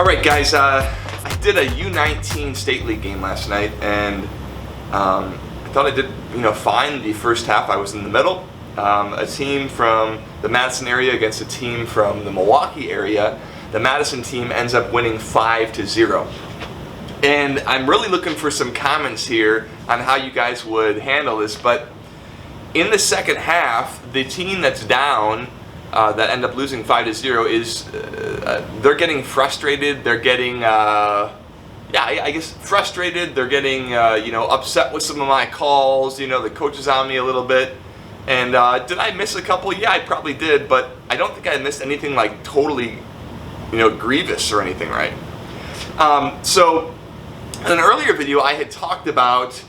All right, guys, I did a U19 State League game last night, and I thought I did, fine the first half. I was in the middle. A team from the Madison area against a team from the Milwaukee area. The Madison team ends up winning 5-0. And I'm really looking for some comments here on how you guys would handle this. But in the second half, the team that's down, that end up losing 5-0, is they're getting frustrated. They're getting, I guess frustrated. They're getting, upset with some of my calls. The coach is on me a little bit. And did I miss a couple? Yeah, I probably did, but I don't think I missed anything like totally, grievous or anything, right? So in an earlier video, I had talked about,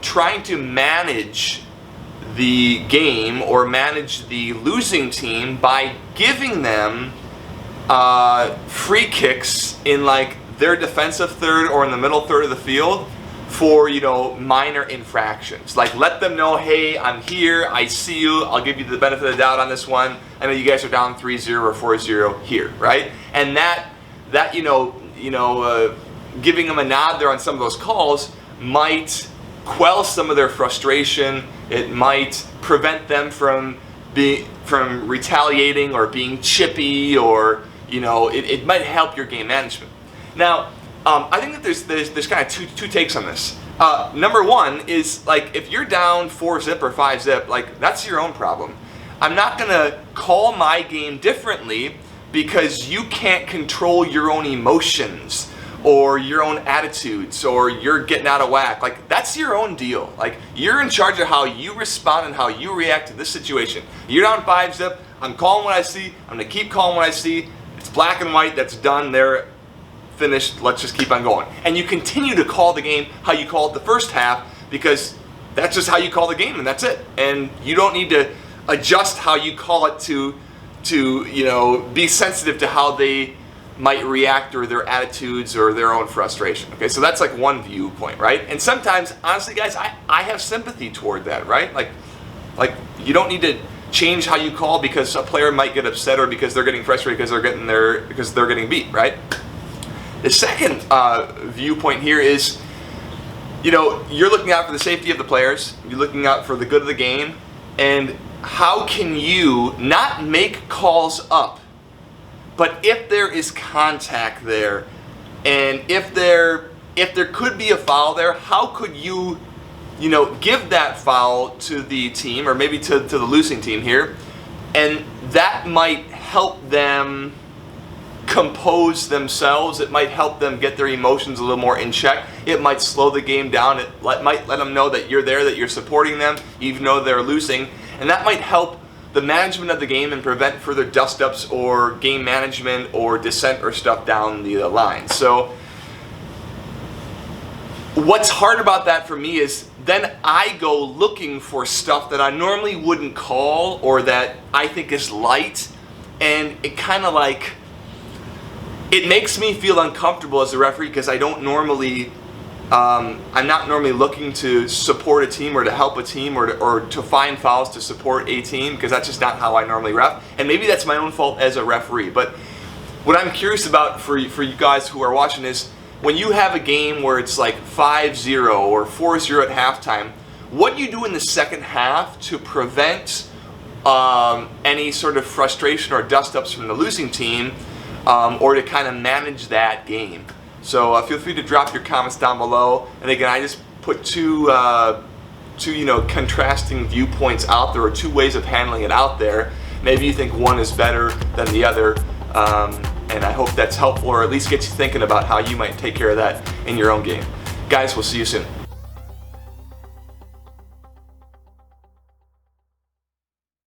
trying to manage the game or manage the losing team by giving them free kicks in like their defensive third or in the middle third of the field for minor infractions. Like, let them know, hey, I'm here, I see you, I'll give you the benefit of the doubt on this one. I know you guys are down 3-0 or 4-0 here, right? And that giving them a nod there on some of those calls might quell some of their frustration. It might prevent them from retaliating or being chippy, or it might help your game management. Now, I think that there's kind of two takes on this. Number one is, like, if you're down 4-0 or 5-0, like, that's your own problem. I'm not gonna call my game differently because you can't control your own emotions or your own attitudes, or you're getting out of whack. Like, that's your own deal. Like, you're in charge of how you respond and how you react to this situation. You're down 5-0. I'm calling what I see. I'm gonna keep calling what I see. It's black and white. That's done. They're finished. Let's just keep on going. And you continue to call the game how you called the first half, because that's just how you call the game, and that's it. And you don't need to adjust how you call it to be sensitive to how they might react or their attitudes or their own frustration. Okay, so that's like one viewpoint, right? And sometimes, honestly, guys, I have sympathy toward that, right? Like you don't need to change how you call because a player might get upset or because they're getting frustrated because they're getting beat, right? The second viewpoint here is, you're looking out for the safety of the players. You're looking out for the good of the game, and how can you not make calls up? But if there is contact there, and if there could be a foul there, how could you, give that foul to the team, or maybe to the losing team here, and that might help them compose themselves. It might help them get their emotions a little more in check. It might slow the game down. It might let them know that you're there, that you're supporting them, even though they're losing, and that might help the management of the game and prevent further dust-ups or game management or dissent or stuff down the line. So what's hard about that for me is then I go looking for stuff that I normally wouldn't call or that I think is light, and it kind of like, it makes me feel uncomfortable as a referee because I don't normally, I'm not normally looking to support a team or to help a team or to find fouls to support a team, because that's just not how I normally ref. And maybe that's my own fault as a referee. But what I'm curious about for you guys who are watching is, when you have a game where it's like 5-0 or 4-0 at halftime, what do you do in the second half to prevent any sort of frustration or dust-ups from the losing team, or to kind of manage that game? So feel free to drop your comments down below. And again, I just put two contrasting viewpoints out there, or two ways of handling it out there. Maybe you think one is better than the other, and I hope that's helpful, or at least gets you thinking about how you might take care of that in your own game. Guys, we'll see you soon.